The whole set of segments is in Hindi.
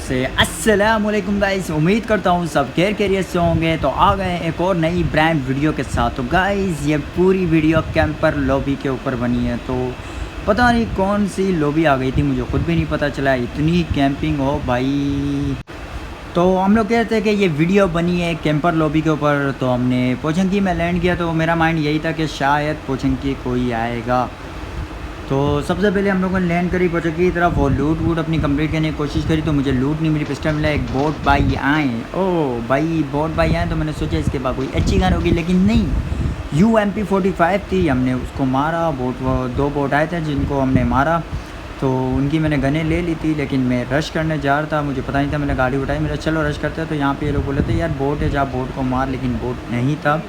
से अस्सलाम वालेकुम गाइस, उम्मीद करता हूँ सब खैरियत से होंगे। तो आ गए एक और नई ब्रांड वीडियो के साथ। तो गाइस ये पूरी वीडियो कैंपर लॉबी के ऊपर बनी है। तो पता नहीं कौन सी लॉबी आ गई थी, मुझे खुद भी नहीं पता चला, इतनी कैंपिंग हो भाई। तो हम लोग कहते हैं कि ये वीडियो बनी है कैंपर लॉबी के ऊपर। तो हमने पोचंकी में लैंड किया, तो मेरा माइंड यही था कि शायद पोचंकी कोई आएगा। तो सबसे पहले हम लोगों ने लैंड करी पोचंकी की तरफ और लूट वूट अपनी कंप्लीट करने की कोशिश करी। तो मुझे लूट नहीं मिली, पिस्टल मिला। एक बोट बाई आए, ओ भाई बोट बाई आए, तो मैंने सोचा इसके बाद कोई अच्छी गन होगी, लेकिन नहीं, UMP45 थी। हमने उसको मारा। दो बोट आए थे जिनको हमने मारा, तो उनकी मैंने गनें ले ली थी, लेकिन मैं रश करने जा रहा था, मुझे पता नहीं था। मैंने गाड़ी उठाई, मेरा चलो रश करते हैं। तो यहाँ पे ये लोग बोले थे यार बोट है, जा बोट को मार, लेकिन बोट नहीं था,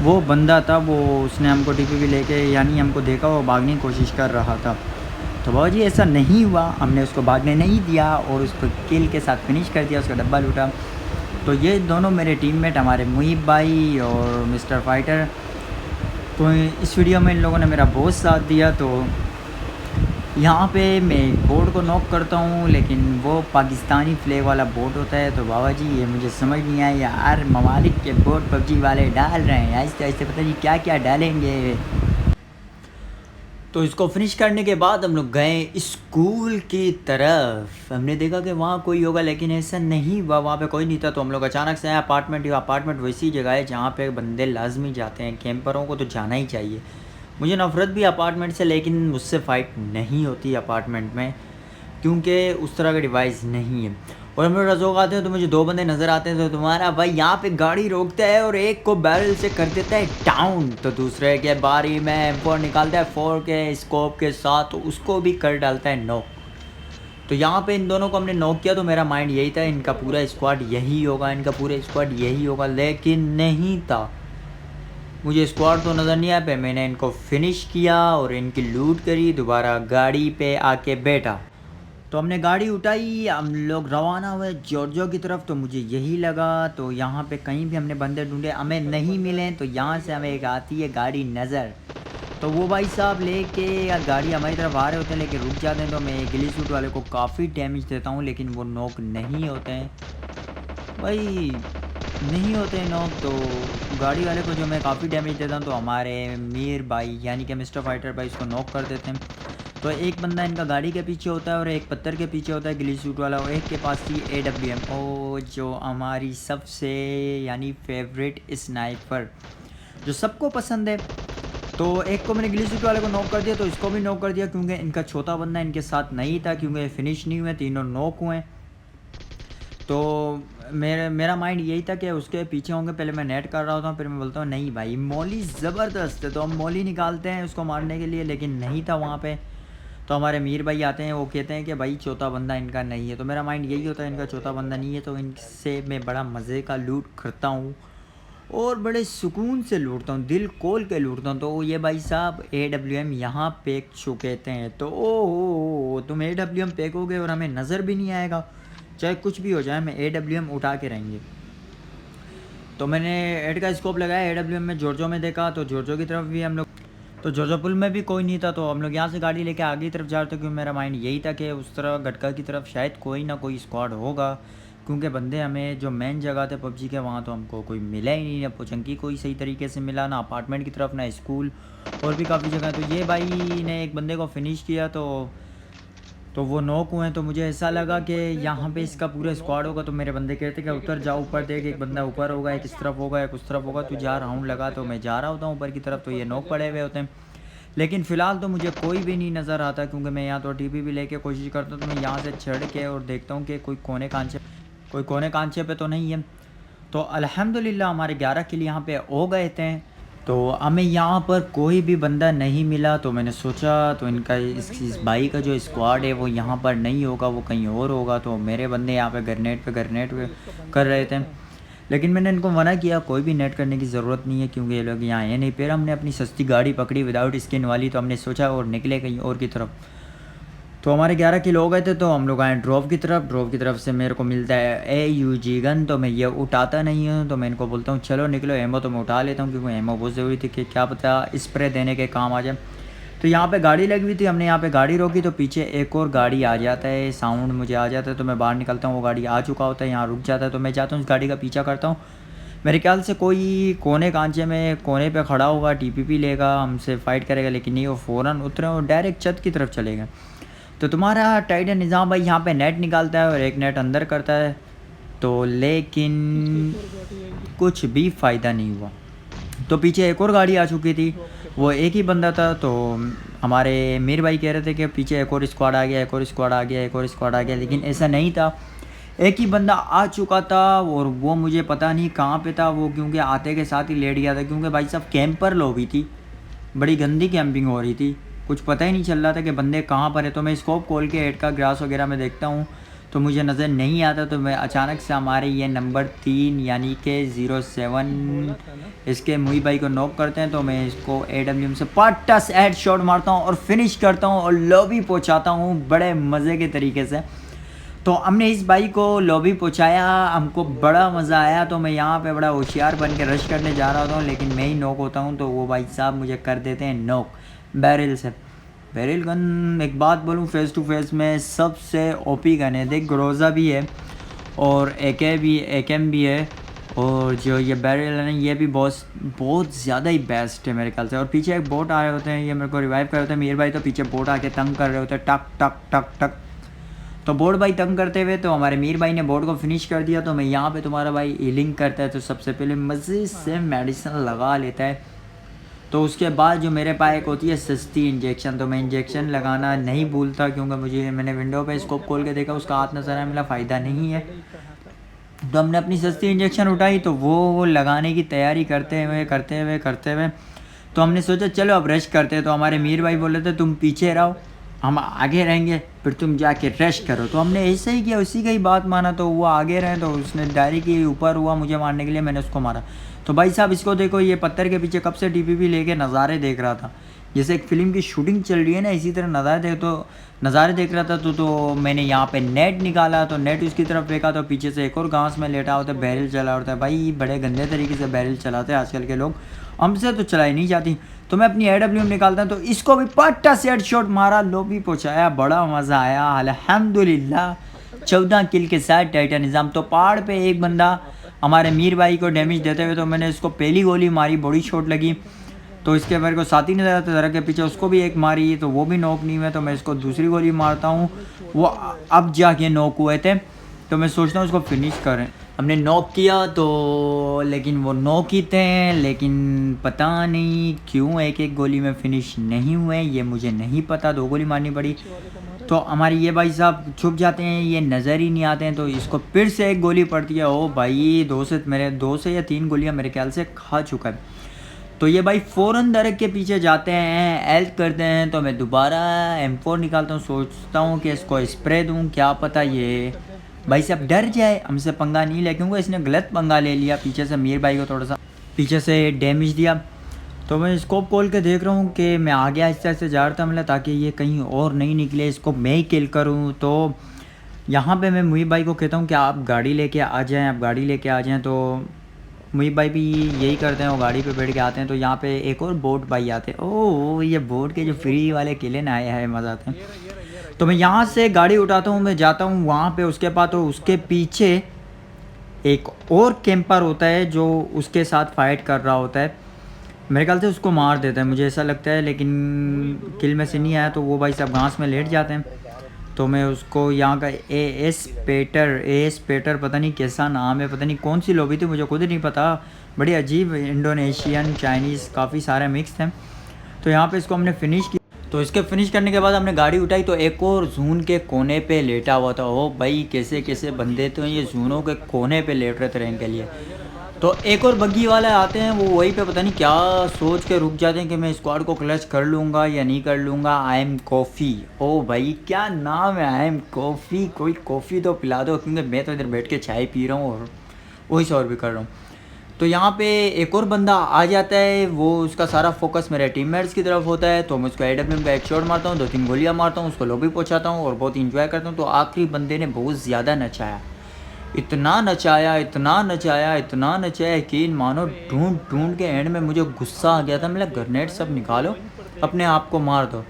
वो बंदा था। वो उसने हमको टीपी लेके यानी हमको देखा, वो भागने की कोशिश कर रहा था। तो बाबा जी ऐसा नहीं हुआ, हमने उसको भागने नहीं दिया और उसको किल के साथ फिनिश कर दिया, उसका डब्बा लूटा। तो ये दोनों मेरे टीममेट, हमारे मुहिब भाई और मिस्टर फाइटर। तो इस वीडियो में इन लोगों ने मेरा बहुत साथ दिया। तो यहाँ पे मैं बोट को नॉक करता हूँ, लेकिन वो पाकिस्तानी फ्लैग वाला बोट होता है। तो बाबा जी ये मुझे समझ नहीं आया यार, ममालिक के बोट पबजी वाले डाल रहे हैं, ऐसे ऐसे पता नहीं क्या क्या डालेंगे। तो इसको फिनिश करने के बाद हम लोग गए स्कूल की तरफ। हमने देखा कि वहाँ कोई होगा, लेकिन ऐसा नहीं हुआ, वहाँ पे कोई नहीं था। तो हम लोग अचानक से आए अपार्टमेंट वैसी जगह है जहाँ पे बंदे लाजमी जाते हैं, कैंपरों को तो जाना ही चाहिए। मुझे नफ़रत भी अपार्टमेंट से, लेकिन मुझसे फ़ाइट नहीं होती अपार्टमेंट में, क्योंकि उस तरह का डिवाइस नहीं है। और हम लोग रजोक आते हैं तो मुझे दो बंदे नज़र आते हैं। तो तुम्हारा भाई यहाँ पे गाड़ी रोकता है और एक को बैरल से कर देता है डाउन, तो दूसरे के बारी में M4 निकालता है 4 के स्कोप के साथ, तो उसको भी कर डालता है नॉक। तो यहाँ पे इन दोनों को हमने नॉक किया। तो मेरा माइंड यही था इनका पूरा स्क्वाड यही होगा, इनका पूरा स्क्वाड यही होगा, लेकिन नहीं था। मुझे स्क्वाड तो नज़र नहीं आया पे, मैंने इनको फिनिश किया और इनकी लूट करी, दोबारा गाड़ी पे आके बैठा। तो हमने गाड़ी उठाई, हम लोग रवाना हुए जॉर्जो की तरफ। तो मुझे यही लगा, तो यहाँ पे कहीं भी हमने बंदे ढूंढे, हमें नहीं मिले। तो यहाँ से हमें एक आती है गाड़ी नज़र, तो वो भाई साहब लेके या गाड़ी हमारी तरफ आ रहे होते हैं, लेकिन रुक जाते हैं। तो मैं गिली सूट वाले को काफ़ी डैमेज देता हूँ, लेकिन वो नॉक नहीं होते हैं भाई, नहीं होते नॉक। तो गाड़ी वाले को जो मैं काफ़ी डैमेज देता हूँ, तो हमारे मीर भाई यानी कि मिस्टर फाइटर भाई उसको नॉक कर देते हैं। तो एक बंदा इनका गाड़ी के पीछे होता है और एक पत्थर के पीछे होता है गिली सूट वाला, और एक के पास थी AWM, ओ जो हमारी सबसे यानी फेवरेट स्नाइपर, जो सबको पसंद है। तो एक को मैंने गिली सूट वाले को नॉक कर दिया, तो इसको भी नॉक कर दिया, क्योंकि इनका छोटा बंदा इनके साथ नहीं था, क्योंकि फिनिश नहीं हुए, तीनों नॉक हुए। तो मेरा माइंड यही था कि उसके पीछे होंगे। पहले मैं नेट कर रहा होता हूँ, फिर मैं बोलता हूँ नहीं भाई मौली ज़बरदस्त है, तो हम मौली निकालते हैं उसको मारने के लिए, लेकिन नहीं था वहाँ पे। तो हमारे मीर भाई आते हैं, वो कहते हैं कि भाई चौथा बंदा इनका नहीं है। तो मेरा माइंड यही होता है इनका चौथा बंदा नहीं है, तो इनसे मैं बड़ा मज़े का लूट करता हूँ और बड़े सुकून से लूटता हूँ, दिल खोल के लूटता हूँ। तो ये भाई साहब AWM यहाँ फेंक चुके थे। तो ओ तुम AWM फेंकोगे और हमें नज़र भी नहीं आएगा, चाहे कुछ भी हो जाए, मैं AWM उठा के रहेंगे। तो मैंने एड का स्कोप लगाया AWM में, जॉर्जो में देखा, तो जॉर्जो की तरफ भी हम लोग, तो जॉर्जो पुल में भी कोई नहीं था। तो हम लोग यहाँ से गाड़ी लेके आगे की तरफ जा रहे थे, क्योंकि मेरा माइंड यही था कि उस तरफ गटका की तरफ शायद कोई ना कोई स्क्वाड होगा, क्योंकि बंदे हमें जो मेन जगह थे पबजी के वहाँ तो हमको कोई मिला ही नहीं, ना पोचंकी कोई सही तरीके से मिला, ना अपार्टमेंट की तरफ, ना स्कूल, और भी काफ़ी जगह। तो ये भाई ने एक बंदे को फिनिश किया, तो वो नॉक हुए। तो मुझे ऐसा लगा कि यहाँ पे इसका पूरा स्क्वाड होगा। तो मेरे बंदे कहते कि उतर जाओ ऊपर, देख एक बंदा ऊपर होगा, एक इस तरफ होगा, एक उस तरफ होगा, तू जा राउंड लगा। तो मैं जा रहा होता हूँ ऊपर की तरफ, तो ये नॉक पड़े हुए होते हैं, लेकिन फ़िलहाल तो मुझे कोई भी नहीं नज़र आता, क्योंकि मैं यहाँ तो टीपी भी लेके कोशिश करता हूँ। तो मैं यहाँ से चढ़ के और देखता हूँ कि कोई कोने कांचे पे तो नहीं है। तो अल्हम्दुलिल्लाह हमारे 11 किल यहाँ पे हो गए थे। तो हमें यहाँ पर कोई भी बंदा नहीं मिला। तो मैंने सोचा तो इनका इस भाई का जो स्क्वाड है वो यहाँ पर नहीं होगा, वो कहीं और होगा। तो मेरे बंदे यहाँ पे ग्रेनेड पे कर रहे थे, लेकिन मैंने इनको मना किया कोई भी नेट करने की ज़रूरत नहीं है, क्योंकि ये लोग यहाँ आए नहीं। फिर हमने अपनी सस्ती गाड़ी पकड़ी विदाउट स्किन वाली, तो हमने सोचा और निकले कहीं और की तरफ। तो हमारे 11 किल हो गए थे। तो हम लोग आए ड्रॉप की तरफ से मेरे को मिलता है AUG गन। तो मैं ये उठाता नहीं हूँ, तो मैं इनको बोलता हूँ चलो निकलो एमो, तो मैं उठा लेता हूँ, क्योंकि एमो बहुत ज़रूरी थी कि क्या पता स्प्रे देने के काम आ जाए। तो यहाँ पे गाड़ी लगी हुई थी, हमने यहाँ पे गाड़ी रोकी तो पीछे एक और गाड़ी आ जाता है, साउंड मुझे आ जाता है तो मैं बाहर निकलता हूँ, वो गाड़ी आ चुका होता है, यहाँ रुक जाता है तो मैं जाता हूँ उस गाड़ी का पीछा करता हूँ। मेरे ख्याल से कोई कोने कांचे में कोने पे खड़ा होगा, टीपीपी लेगा, हमसे फ़ाइट करेगा, लेकिन नहीं, वो फ़ौरन उतरे और डायरेक्ट छत की तरफ चले गए। तो तुम्हारा टाइटन निज़ाम भाई यहाँ पे नेट निकालता है और एक नेट अंदर करता है, तो लेकिन कुछ भी फ़ायदा नहीं हुआ। तो पीछे एक और गाड़ी आ चुकी थी, वो एक ही बंदा था, तो हमारे मीर भाई कह रहे थे कि पीछे एक और स्क्वाड आ गया, एक और स्क्वाड आ गया, एक और स्क्वाड आ गया, लेकिन ऐसा नहीं था। एक ही बंदा आ चुका था और वो मुझे पता नहीं कहाँ पे था वो, क्योंकि आते के साथ ही लेट गया था, क्योंकि भाई साहब कैंपर लॉबी थी, बड़ी गंदी कैंपिंग हो रही थी, कुछ पता ही नहीं चल रहा था कि बंदे कहाँ पर है। तो मैं स्कोप खोल के हेड का ग्रास वगैरह में देखता हूँ तो मुझे नज़र नहीं आता, तो मैं अचानक से हमारे ये नंबर 3 यानी कि 07 इसके मुई भाई को नॉक करते हैं, तो मैं इसको AWM से पट्टस हेड शॉट मारता हूँ और फिनिश करता हूँ और लॉबी पहुँचाता हूँ बड़े मज़े के तरीके से। तो हमने इस बाई को लॉबी पहुँचाया, हमको बड़ा मज़ा आया। तो मैं यहाँ पे बड़ा होशियार बन के रश करने जा रहा था, लेकिन मैं ही नॉक होता हूँ, तो वो भाई साहब मुझे कर देते हैं नॉक बैरल से। बैरल गन एक बात बोलूँ, फेस टू फेस में सबसे ओपी गन है। देख ग्रोजा भी है और AKM भी है, और जो ये बैरल है ना ये भी बहुत ज़्यादा ही बेस्ट है मेरे ख्याल से। और पीछे एक बोट आ रहे होते हैं, ये मेरे को रिवाइव कर रहे होते हैं मीर भाई, तो पीछे बोट आके तंग कर रहे होते हैं, टक टक टक टक। तो बोट भाई तंग करते हुए तो हमारे मीर भाई ने बोट को फिनिश कर दिया। तो मैं यहाँ पे तुम्हारा भाई हीलिंग करता है, तो सबसे पहले मज़े से मेडिसिन लगा लेता है। तो उसके बाद जो मेरे पास एक होती है सस्ती इंजेक्शन, तो मैं इंजेक्शन लगाना नहीं भूलता, क्योंकि मैंने विंडो पे स्कोप खोल के देखा, उसका हाथ नज़र आया, मेरा फ़ायदा नहीं है। तो हमने अपनी सस्ती इंजेक्शन उठाई, तो वो लगाने की तैयारी करते हुए तो हमने सोचा चलो अब रश करते हैं। तो हमारे मीर भाई बोले थे तुम पीछे रहो, हम आगे रहेंगे, फिर तुम जाके रश करो। तो हमने ऐसे ही किया, उसी का ही बात माना, तो वो आगे रहे, तो उसने डायरेक्ट ही ऊपर हुआ मुझे मारने के लिए, मैंने उसको मारा। तो भाई साहब इसको देखो, ये पत्थर के पीछे कब से TPP लेके नज़ारे देख रहा था, जैसे एक फ़िल्म की शूटिंग चल रही है ना, इसी तरह नज़ारे देख रहा था। तो मैंने यहाँ पे नेट निकाला, तो नेट उसकी तरफ फेंका, तो पीछे से एक और घास में लेटा होता है, बैरल चला होता है। भाई बड़े गंदे तरीके से बैरल चलाते हैं आजकल के लोग, हमसे तो चलाई नहीं जाती। तो मैं अपनी AWM निकालता हूँ, तो इसको भी पट्टा से हेडशॉट मारा, लॉबी पहुँचाया, बड़ा मज़ा आया अल्हम्दुलिल्लाह। 14 किल के साथ टाइटन निज़ाम। तो पहाड़ पे एक बंदा हमारे मीर भाई को डैमेज देते हुए, तो मैंने इसको पहली गोली मारी, बड़ी शॉट लगी, तो इसके मेरे को साथी नजर आता ज़रा के पीछे, उसको भी एक मारी, तो वो भी नॉक नहीं हुआ। तो मैं इसको दूसरी गोली मारता हूँ, वो अब जाके नॉक हुए थे, तो मैं सोचता हूँ उसको फिनिश करें। हमने नॉक किया तो, लेकिन वो नॉक ही थे, लेकिन पता नहीं क्यों एक एक गोली में फिनिश नहीं हुए, ये मुझे नहीं पता, 2 गोली मारनी पड़ी। तो हमारे ये भाई साहब छुप जाते हैं, ये नज़र ही नहीं आते हैं, तो इसको फिर से एक गोली पड़ती है। ओ भाई 2 से या 3 गोलियां मेरे ख्याल से खा चुका है। तो ये भाई फ़ौरन दरक के पीछे जाते हैं, हेल्प करते हैं। तो मैं दोबारा M4 निकालता हूँ, सोचता हूँ कि इसको स्प्रे दूँ, क्या पता ये भाई साहब डर जाए, हमसे पंगा नहीं ले, क्योंकि इसने गलत पंगा ले लिया, पीछे से मीर भाई को थोड़ा सा पीछे से डैमेज दिया। तो मैं स्कोप खोल के देख रहा हूँ कि मैं आगे आहिस्ते आहिस्ते जा रहा था, मतलब ताकि ये कहीं और नहीं निकले, इसको मैं ही किल करूँ। तो यहाँ पे मैं मुई भाई को कहता हूँ कि आप गाड़ी लेके आ जाएं, तो मुई भाई भी यही करते हैं, वो गाड़ी पे बैठ के आते हैं। तो यहाँ पे एक और बोट भाई आते हैं, ओह ये बोट के जो फ्री वाले किले ना आए हैं, मज़ा आते हैं। तो मैं यहाँ से गाड़ी उठाता हूँ, मैं जाता हूँ वहाँ पे उसके पास, तो उसके पीछे एक और कैंपर होता है जो उसके साथ फाइट कर रहा होता है, मेरे ख्याल से उसको मार देता है, मुझे ऐसा लगता है, लेकिन किल में से नहीं आया। तो वो भाई सब घास में लेट जाते हैं, तो मैं उसको यहाँ का AS पेटर पता नहीं कैसा नाम है, पता नहीं कौन सी लॉबी थी, मुझे खुद नहीं पता, बड़ी अजीब, इंडोनेशियन चाइनीज़ काफ़ी सारे मिक्स थे। तो यहाँ पे इसको हमने फिनिश किया। तो इसके फिनिश करने के बाद हमने गाड़ी उठाई, तो एक और जून के कोने पे लेटा हुआ था। ओ भाई कैसे कैसे बंदे तो ये जूनों के कोने पे लेट रहे थे रैंक के लिए। तो एक और बग्गी वाले आते हैं, वो वहीं पे पता नहीं क्या सोच के रुक जाते हैं कि मैं स्क्वाड को क्लच कर लूँगा या नहीं कर लूँगा। आई एम कॉफ़ी, ओ भाई क्या नाम है, आई एम कॉफ़ी, कोई कॉफ़ी तो पिला दो, क्योंकि मैं तो इधर बैठ के चाय पी रहा हूँ और वही शोर भी कर रहा हूँ। तो यहाँ पे एक और बंदा आ जाता है, वो उसका सारा फोकस मेरे टीममेट्स की तरफ होता है। तो मैं उसको AWM का एक शॉट मारता हूँ, 2-3 गोलियाँ मारता हूँ, उसको लॉबी पहुँचाता हूँ और बहुत इंजॉय करता हूँ। तो आखिरी बंदे ने बहुत ज़्यादा नचाया, इतना नचाया, यकीन मानो ढूंढ के एंड में मुझे गुस्सा आ गया था, मतलब ग्रेनेड सब निकालो, अपने आप को मार दो।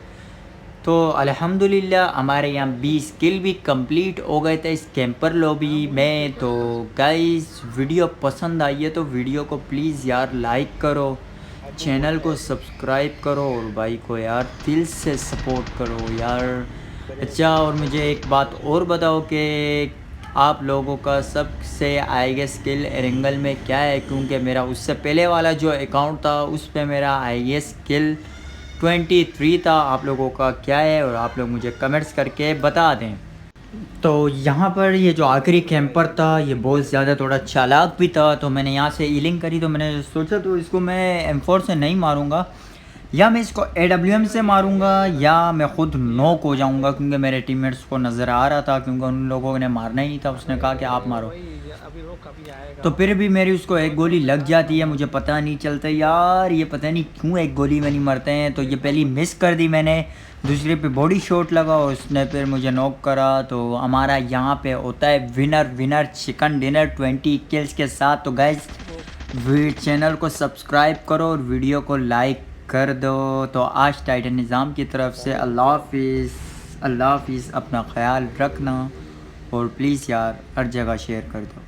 तो अल्हम्दुलिल्लाह हमारे यहाँ 20 किल भी कंप्लीट हो गए थे इस कैंपर लॉबी में। तो गाइस वीडियो पसंद आई है तो वीडियो को प्लीज़ यार लाइक करो, चैनल को सब्सक्राइब करो और भाई को यार दिल से सपोर्ट करो यार। अच्छा, और मुझे एक बात और बताओ कि आप लोगों का सबसे आई गेस स्किल एरेंगल में क्या है, क्योंकि मेरा उससे पहले वाला जो अकाउंट था उस पे मेरा आई गेस स्किल 23 था। आप लोगों का क्या है और आप लोग मुझे कमेंट्स करके बता दें। तो यहाँ पर ये जो आखिरी कैंपर था ये बहुत ज़्यादा थोड़ा चालाक भी था, तो मैंने यहाँ से हीलिंग करी। तो मैंने सोचा तो इसको मैं M4 से नहीं मारूंगा, या मैं इसको AWM से मारूंगा या मैं ख़ुद नॉक हो जाऊंगा, क्योंकि मेरे टीममेट्स को नज़र आ रहा था, क्योंकि उन लोगों ने मारना ही नहीं था। उसने कहा कि आप मारो, तो फिर भी मेरी उसको एक गोली लग जाती है, मुझे पता नहीं चलता यार, ये पता नहीं क्यों एक गोली में नहीं मरते हैं। तो ये पहली मिस कर दी मैंने, दूसरे पे बॉडी शॉट लगा और उसने फिर मुझे नॉक करा। तो हमारा यहाँ पे होता है winner winner chicken dinner 20 kills के साथ। तो गाइस चैनल को सब्सक्राइब करो और वीडियो को लाइक कर दो। तो आज टाइटन निज़ाम की तरफ से अल्लाह हाफिज़, अल्लाह हाफिज़, अपना ख्याल रखना और प्लीज़ यार हर जगह शेयर कर दो।